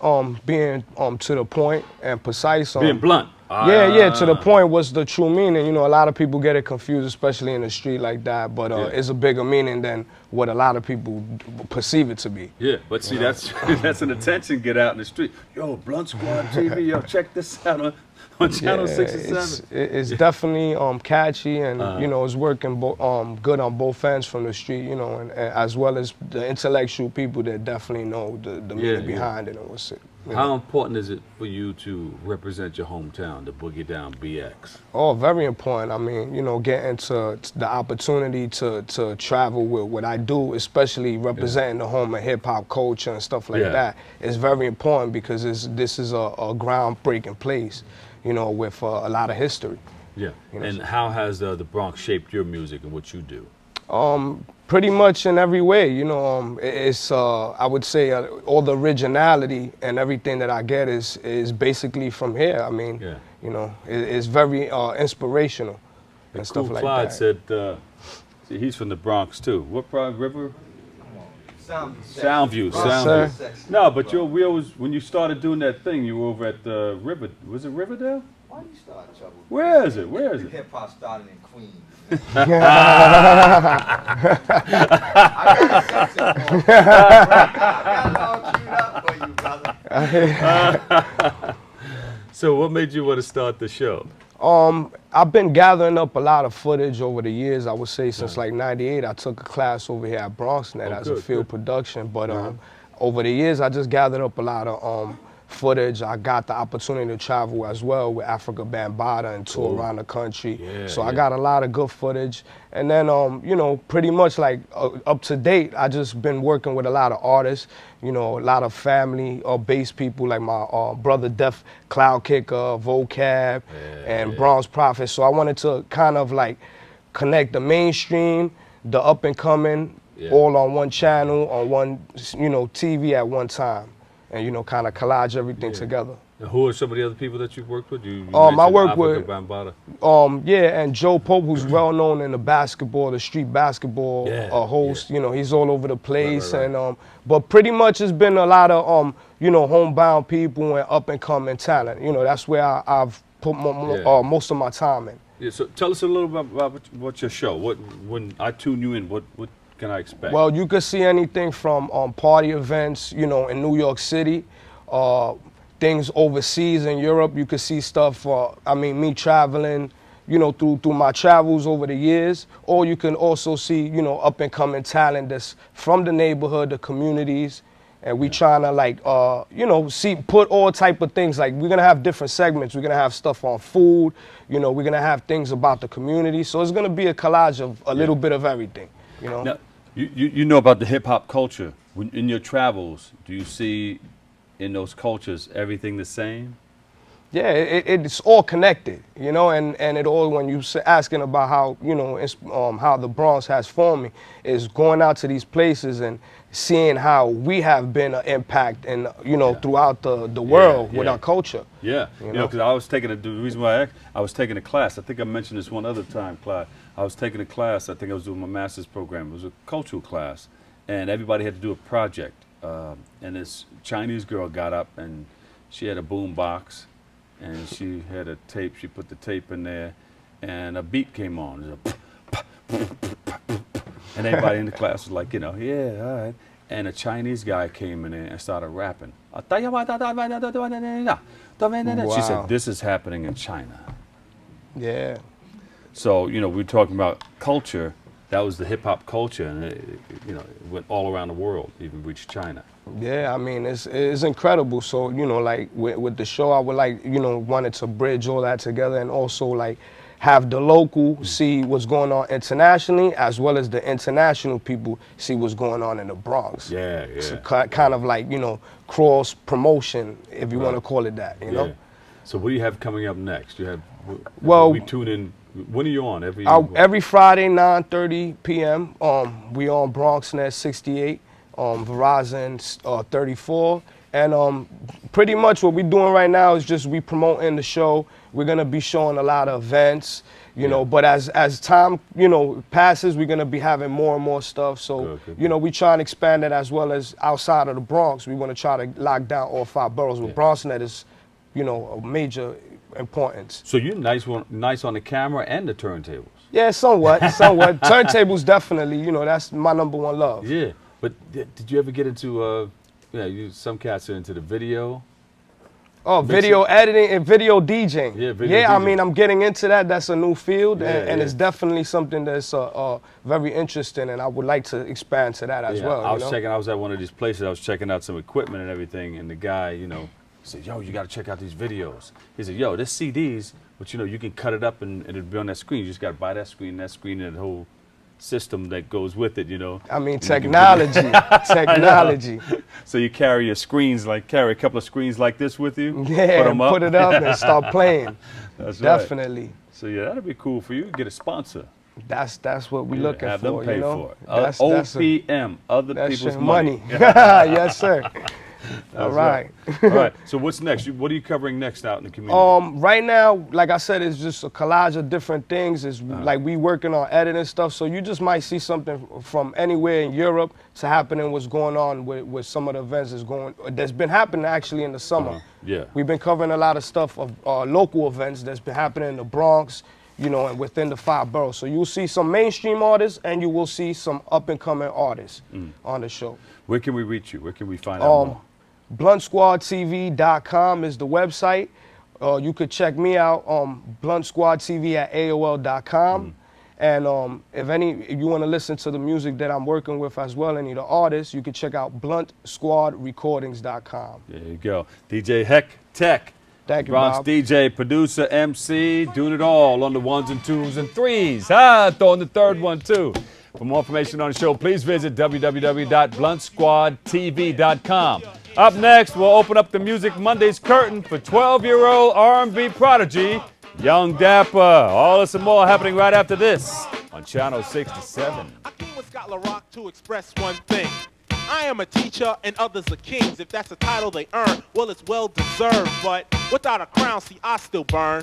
being to the point and precise. Being blunt. Yeah, to the point was the true meaning. You know, a lot of people get it confused, especially in the street like that. But it's a bigger meaning than what a lot of people perceive it to be. Yeah, but see, that's an attention get out in the street. Yo, Blunt Squad TV. Yo, check this out on Channel 67. It's definitely catchy, and it's working good on both ends from the street. You know, and as well as the intellectual people that definitely know the meaning behind it and what's it. How important is it for you to represent your hometown, the Boogie Down BX? Oh, very important. I mean, getting to the opportunity to travel with what I do, especially representing the home of hip-hop culture and stuff like that, is very important because this is a groundbreaking place, with a lot of history. Yeah, and how has the Bronx shaped your music and what you do? Pretty much in every way, it's I would say all the originality and everything that I get is basically from here. I mean, it's very inspirational and stuff like Clyde that. said, he's from the Bronx too. What river? Soundview. No, but we always, when you started doing that thing, you were over at the river. Was it Riverdale? Why do you start trouble? Where is it? Hip hop started in Queens. I got it all queued up for you, brother. So what made you want to start the show? I've been gathering up a lot of footage over the years. I would say since like '98, I took a class over here at Bronxnet as a field production. But over the years, I just gathered up a lot of footage. I got the opportunity to travel as well with Africa Bambaataa and tour around the country. I got a lot of good footage. And then, you know, pretty much like up to date, I just been working with a lot of artists, you know, a lot of family or bass people like my brother Def Cloud Kicker, Vocab, and Bronze Prophet. So I wanted to kind of like connect the mainstream, the up and coming, all on one channel, on one, you know, TV at one time. And, you know, kind of collage everything together. And who are some of the other people that you've worked with? You I work with Bambaataa. And Joe Pope, who's well known in the basketball, the street basketball host. You know, he's all over the place. And but pretty much it's been a lot of you know, homebound people and up and coming talent. You know, that's where I've put most of my time in. Yeah. So tell us a little bit about what's your show. When I tune you in, what can I expect? Well, you could see anything from party events, you know, in New York City, things overseas in Europe. You could see stuff, I mean, me traveling, you know, through my travels over the years. Or you can also see, you know, up and coming talent that's from the neighborhood, the communities. And we trying to like, you know, put all type of things. Like we're going to have different segments. We're going to have stuff on food. You know, we're going to have things about the community. So it's going to be a collage of a little bit of everything, you know. Now, you know about the hip-hop culture. In your travels, do you see in those cultures everything the same? Yeah, it's all connected, you know, and it all, when you asking about how, you know, how the Bronx has formed me, is going out to these places and seeing how we have been an impact and, you know, throughout the world with our culture. Yeah, you know, because I was taking the reason why I was taking a class. I think I mentioned this one other time, Clyde. I was taking a class. I think I was doing my master's program. It was a cultural class, and everybody had to do a project. And this Chinese girl got up, and she had a boom box, and she had a tape. She put the tape in there, and a beat came on. And everybody in the class was like, you know, yeah, all right. And a Chinese guy came in there and started rapping. She said, this is happening in China. Yeah. So, you know, we're talking about culture. That was the hip-hop culture, and it, you know, it went all around the world, even reached China. Yeah, I mean, it's incredible. So, you know, like with the show, I would like, you know, wanted to bridge all that together and also like have the local see what's going on internationally, as well as the international people see what's going on in the Bronx. Yeah, yeah. So kind of like, you know, cross promotion, if you want to call it that, you know? So what do you have coming up next? You have, well, we tune in. When are you on? Every Friday, 9:30 p.m. We on Bronxnet 68, Verizon 34, and pretty much what we're doing right now is just we promoting the show. We're gonna be showing a lot of events, you know. But as time, you know, passes, we're gonna be having more and more stuff. So you know, we try and expand it as well as outside of the Bronx. We want to try to lock down all 5 boroughs. With Bronxnet is, you know, a major importance. So you're nice on the camera and the turntables. Yeah, somewhat. Turntables definitely, you know, that's my #1 love. Yeah, but did you ever get into, some cats are into the video? Oh, video editing and video DJing. Yeah, video DJing. I mean, I'm getting into that. That's a new field, and it's definitely something that's very interesting, and I would like to expand to that as well. I was at one of these places. I was checking out some equipment and everything, and the guy, you know, said, yo, you got to check out these videos. He said, yo, this CDs, but you know, you can cut it up and it'll be on that screen. You just got to buy that screen, and the whole system that goes with it, you know. I mean, technology. So you carry your screens, carry a couple of screens like this with you? Yeah, put it up and start playing. That's definitely. Right. So yeah, that'd be cool for you. Get a sponsor. That's what we're looking have for, them pay you know? for it. OPM, other people's money. Yes, sir. All right. All right. So what's next? What are you covering next out in the community? Right now, like I said, it's just a collage of different things. It's like we working on editing stuff. So you just might see something from anywhere in Europe to happening what's going on with some of the events that's been happening actually in the summer. Yeah. We've been covering a lot of stuff of local events that's been happening in the Bronx, you know, and within the 5 boroughs. So you'll see some mainstream artists and you will see some up and coming artists on the show. Where can we reach you? Where can we find out more? BluntSquadTV.com is the website. You could check me out on bluntsquadtv@aol.com. And if you want to listen to the music that I'm working with as well, any of the artists, you can check out bluntsquadrecordings.com. There you go. DJ Heck Tech. Thank you, Bronx Bob. DJ, producer, MC, doing it all on the 1s and 2s and 3s. Throwing the third one too. For more information on the show, please visit www.bluntsquadtv.com. Up next, we'll open up the Music Mondays curtain for 12-year-old R&B prodigy, Young Dapper. All this and more happening right after this on Channel 67. I came with Scott LaRock to express one thing. I am a teacher and others are kings. If that's a title they earn, well, it's well deserved. But without a crown, see, I still burn.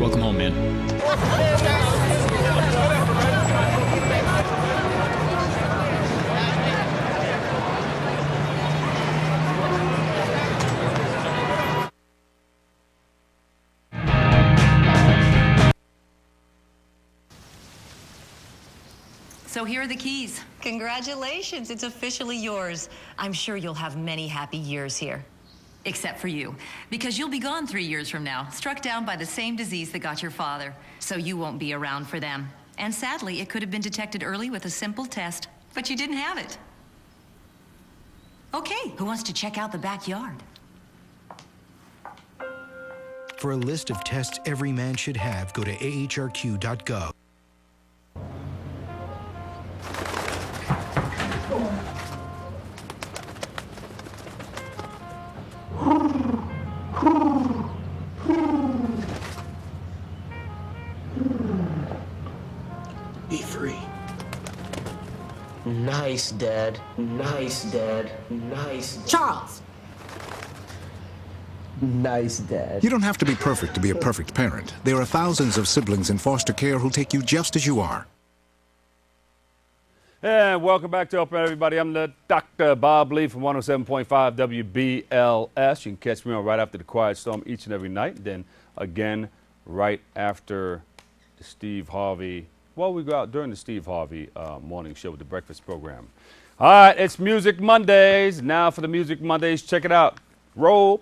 Welcome home, man. So here are the keys. Congratulations, it's officially yours. I'm sure you'll have many happy years here. Except for you, because you'll be gone 3 years from now, struck down by the same disease that got your father. So you won't be around for them. And sadly, it could have been detected early with a simple test, but you didn't have it. Okay, who wants to check out the backyard? For a list of tests every man should have, go to ahrq.gov. Be free. Nice, Dad. Nice, Dad. Nice, Dad. Charles! Nice, Dad. You don't have to be perfect to be a perfect parent. There are thousands of siblings in foster care who'll take you just as you are. And welcome back to Open, everybody. I'm the Dr. Bob Lee from 107.5 WBLS. You can catch me on right after the Quiet Storm each and every night. Then again, right after the Steve Harvey. Well, we go out during the Steve Harvey morning show with the breakfast program. All right, it's Music Mondays. Now for the Music Mondays, check it out. Roll.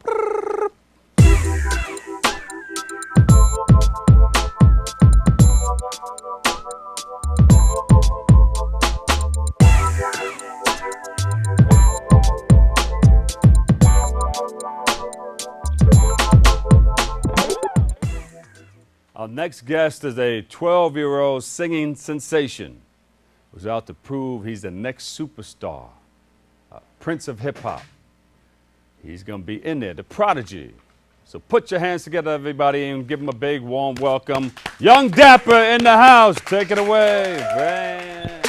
Our next guest is a 12-year-old singing sensation who's out to prove he's the next superstar, Prince of Hip Hop. He's going to be in there, the prodigy. So put your hands together, everybody, and give him a big, warm welcome. Young Dapper in the house. Take it away, man.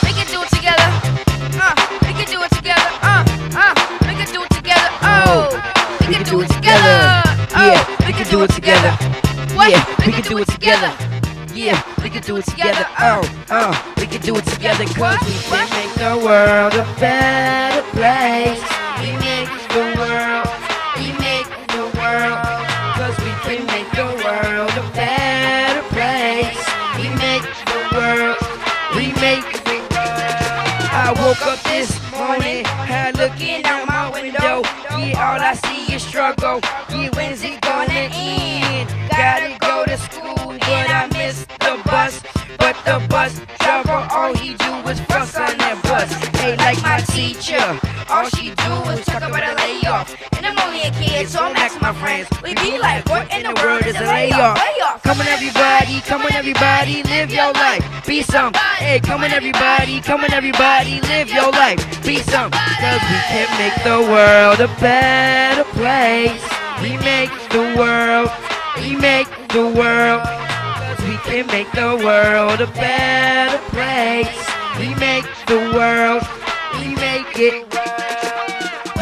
We can do it together. We can do it together. We can do it together. Oh, we can do it together. Yeah, we can do it together. What? Yeah, we can do it together. Yeah, we can do it together. We can do it together, cause we can make the world a better place. We make the world, cause we can make the world a better place. We make the world, I woke up this morning, looking out my window. Yeah, all I see is struggle. Yeah, when's it gonna end? Gotta go to school, but I missed the bus. But the bus driver, all he do is fuss on that bus. Hey, like my teacher, all she do is talk about a layoff. And I'm only a kid, so I'm asking my friends. We be like, what in the world is a layoff? come on everybody, live your life, be some. Hey, come on everybody, live your life, be some. Cause we can make the world a better place. We make the world, cause we can make the world a better place. We make the world, we make it.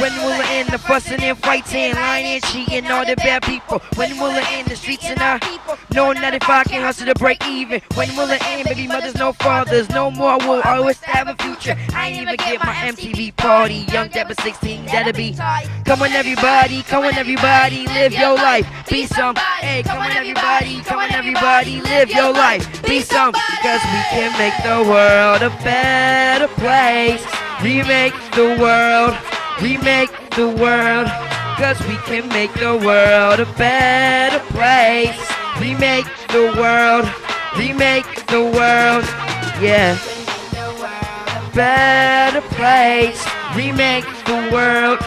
When will it end? The fussing and fighting, lying and cheating, all the bad people. When will it end? The streets and I knowing that if I can hustle to break even. When will it end? Baby mothers, no fathers, no more will always have a future. I ain't even get my MTV party. Young Dapper 16, that'll be. Come on everybody, live your life, be some. Hey, come on everybody, live your life, be some. Cause we can make the world a better place. We make the world, cause we can make the world a better place. We make the world, yeah. Better place. We make the world,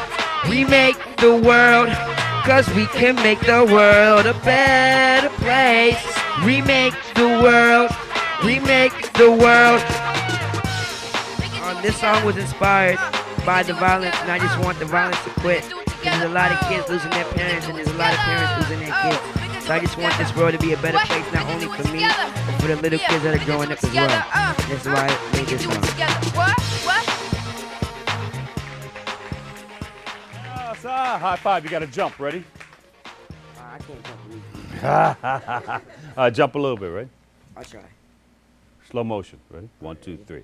cause we can make the world a better place. We make the world. This song was inspired by the violence, and I just want the violence to quit. There's a lot of kids losing their parents, and there's a lot of parents losing their kids. So I just want this world to be a better place, not only for me, but for the little kids that are growing up as well. That's why I made this song. High five, you got to jump. Ready? I can't jump. Jump a little bit, right? I'll try. Slow motion. Ready? 1, 2, 3.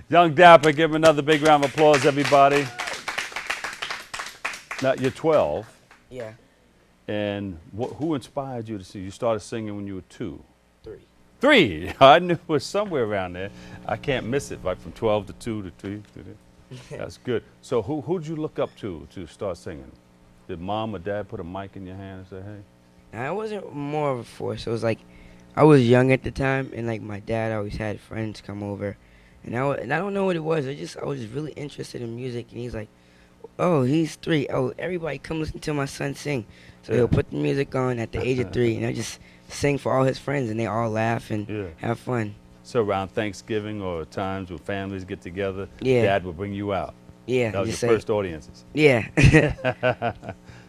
Young Dapper, give him another big round of applause, everybody. Now, you're 12. Yeah. And who inspired you to sing? You started singing when you were 2. 3. 3? I knew it was somewhere around there. I can't miss it, like from 12 to 2 to 3. That's good. So who'd you look up to start singing? Did mom or dad put a mic in your hand and say, hey? Now, it wasn't more of a force. It was like, I was young at the time, and like my dad always had friends come over, and I don't know what it was. I was really interested in music, and he's like, "Oh, he's 3. Oh, everybody come listen to my son sing." So he'll put the music on at the age of 3, and I just sing for all his friends, and they all laugh and have fun. So around Thanksgiving or times when families get together, Yeah. Dad will bring you out. Yeah, That was just your say- first audiences. Yeah.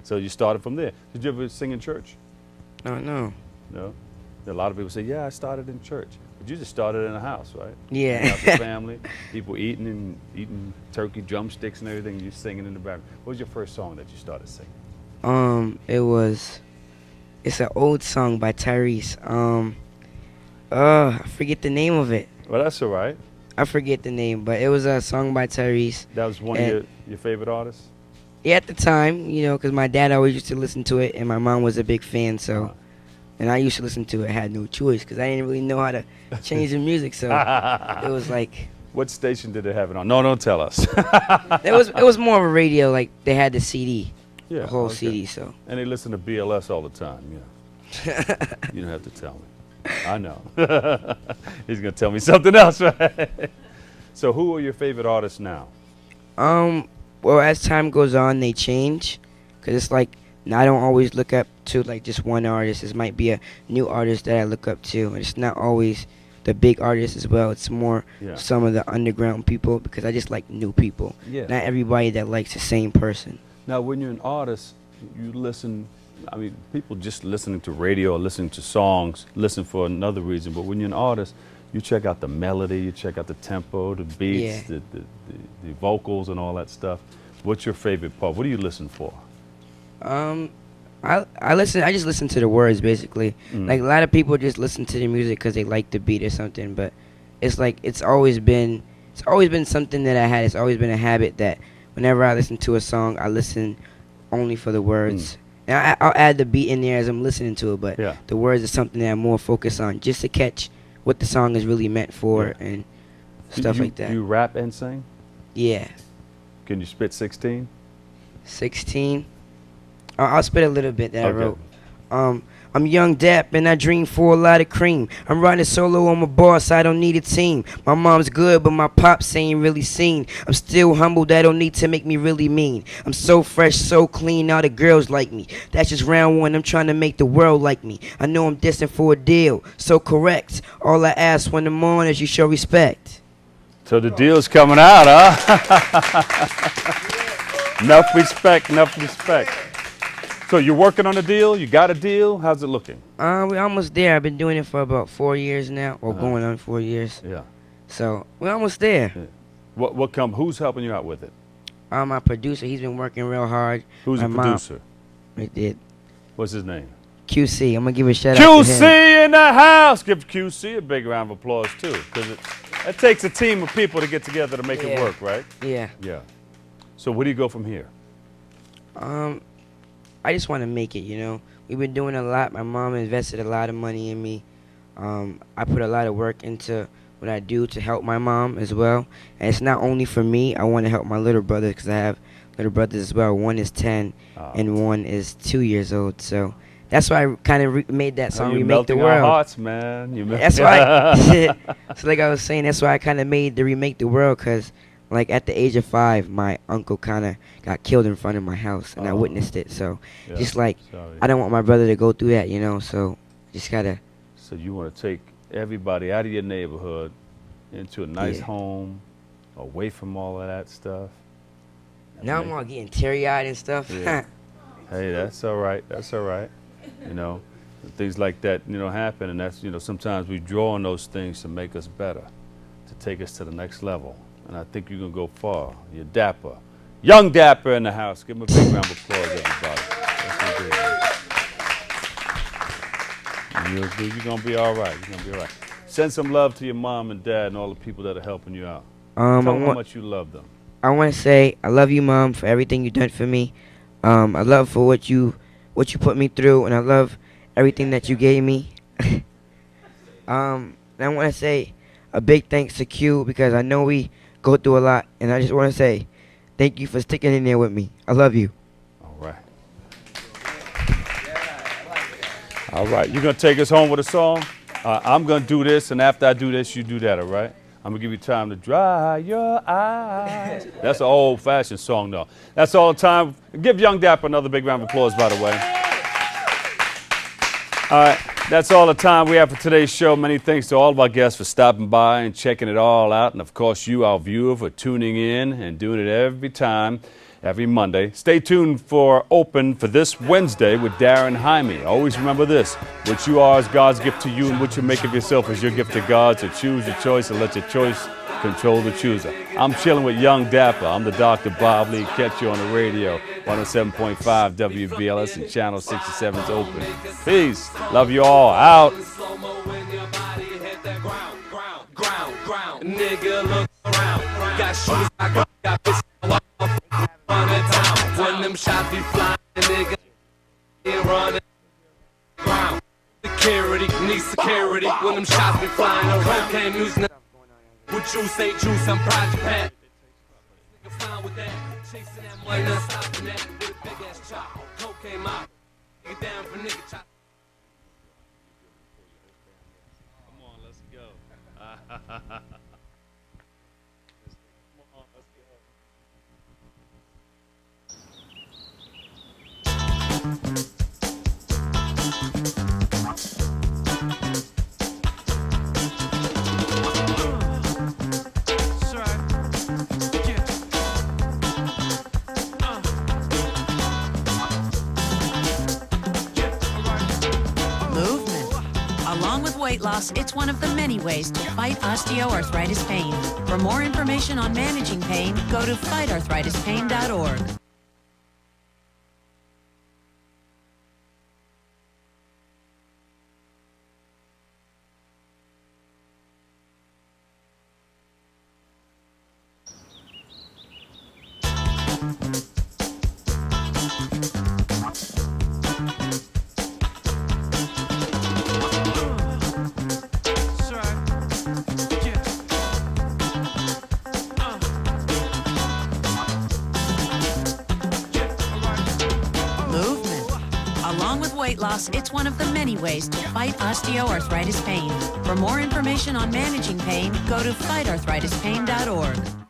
So you started from there. Did you ever sing in church? No. No? A lot of people say, yeah, I started in church. But you just started in a house, right? Yeah. Hanging out with family, people eating turkey drumsticks and everything, you singing in the background. What was your first song that you started singing? It's an old song by Tyrese. I forget the name of it. Well, that's all right. I forget the name, but it was a song by Tyrese. That was one of your favorite artists? Yeah, at the time, because my dad always used to listen to it, and my mom was a big fan, so... And I used to listen to it. I had no choice because I didn't really know how to change the music. So it was like. What station did it have it on? No, don't tell us. It was more of a radio. Like they had the CD, the whole okay. CD. So. And they listen to BLS all the time. Yeah. You don't have to tell me. I know. He's gonna tell me something else, right? So who are your favorite artists now? Well, as time goes on, they change, cause it's like. Now, I don't always look up to like just one artist. This might be a new artist that I look up to. And it's not always the big artists as well. It's more some of the underground people because I just like new people. Yeah. Not everybody that likes the same person. Now, when you're an artist, you listen. I mean, people just listening to radio or listening to songs listen for another reason. But when you're an artist, you check out the melody, you check out the tempo, the beats, the vocals, and all that stuff. What's your favorite part? What do you listen for? I just listen to the words basically. Like a lot of people just listen to the music because they like the beat or something, but it's like it's always been something that I had. It's always been a habit that whenever I listen to a song, I listen only for the words. And I'll add the beat in there as I'm listening to it, but the words is something that I'm more focused on just to catch what the song is really meant for and stuff like that. You rap and sing? Yeah. Can you spit 16? 16? I'll spit a little bit that I wrote. I'm young Dap and I dream for a lot of cream. I'm riding solo on my boss, I don't need a team. My mom's good, but my pops ain't really seen. I'm still humble, that don't need to make me really mean. I'm so fresh, so clean, all the girls like me. That's just round one, I'm trying to make the world like me. I know I'm destined for a deal, so correct. All I ask when I'm on is you show respect. So the deal's coming out, huh? Enough respect, enough respect. So you're working on a deal? You got a deal? How's it looking? We're almost there. I've been doing it for about 4 years now, or going on 4 years. Yeah. So we're almost there. Yeah. Who's helping you out with it? My producer. He's been working real hard. Who's the producer? I did. What's his name? QC. I'm gonna give a shout out to him. QC in the house. Give QC a big round of applause too, because it takes a team of people to get together to make it work, right? Yeah. Yeah. So where do you go from here? I just want to make it, you know. We've been doing a lot. My mom invested a lot of money in me. I put a lot of work into what I do to help my mom as well. And it's not only for me. I want to help my little brother because I have little brothers as well. One is 10 and one is 2 years old. So that's why I kind of made that song, Remake the World. Our hearts, man. That's why. So like I was saying, that's why I kind of made the Remake the World because like at the age of 5, my uncle kind of got killed in front of my house, and I witnessed it. So just like I don't want my brother to go through that, you know. So just gotta. So you want to take everybody out of your neighborhood into a nice home, away from all of that stuff. Now I'm all getting teary-eyed and stuff. Yeah. Hey, that's all right. That's all right. You know, things like that, you know, happen, and that's, you know, sometimes we draw on those things to make us better, to take us to the next level. And I think you're going to go far. You're dapper. Young Dapper in the house. Give him a big round of applause, everybody. That's good. You're going to be all right. You're going to be all right. Send some love to your mom and dad and all the people that are helping you out. Tell them how much you love them. I want to say I love you, Mom, for everything you've done for me. I love for what you put me through, and I love everything that you gave me. And I want to say a big thanks to Q because I know we go through a lot, and I just want to say thank you for sticking in there with me. I love you. All right. All right. You're going to take us home with a song? I'm going to do this, and after I do this, you do that, all right? I'm going to give you time to dry your eyes. That's an old-fashioned song, though. That's all the time. Give Young Dapper another big round of applause, by the way. All right. That's all the time we have for today's show. Many thanks to all of our guests for stopping by and checking it all out. And, of course, you, our viewer, for tuning in and doing it every time, every Monday. Stay tuned for Open for this Wednesday with Daren Jaime. Always remember this. What you are is God's gift to you, and what you make of yourself is your gift to God. So choose your choice and let your choice control the chooser. I'm chilling with Young Dapper. I'm the Dr. Bob Lee. Catch you on the radio, 107.5 WBLS and Channel 67's Open. Peace. Love you all. Out. Nigga, look around. Got shoes, I got this when them shots be flying, nigga, running ground. Security, need security when them shots be flying around. Can't use nothing. What you say, juice, I'm Project Pat. Nigga fine with that. Chasing that money, not stopping that. With a big ass chop. Cocaine mouth. Nigga down for nigga chop. Come on, let's go. Along with weight loss, it's one of the many ways to fight osteoarthritis pain. For more information on managing pain, go to fightarthritispain.org. Along with weight loss, it's one of the many ways to fight osteoarthritis pain. For more information on managing pain, go to fightarthritispain.org.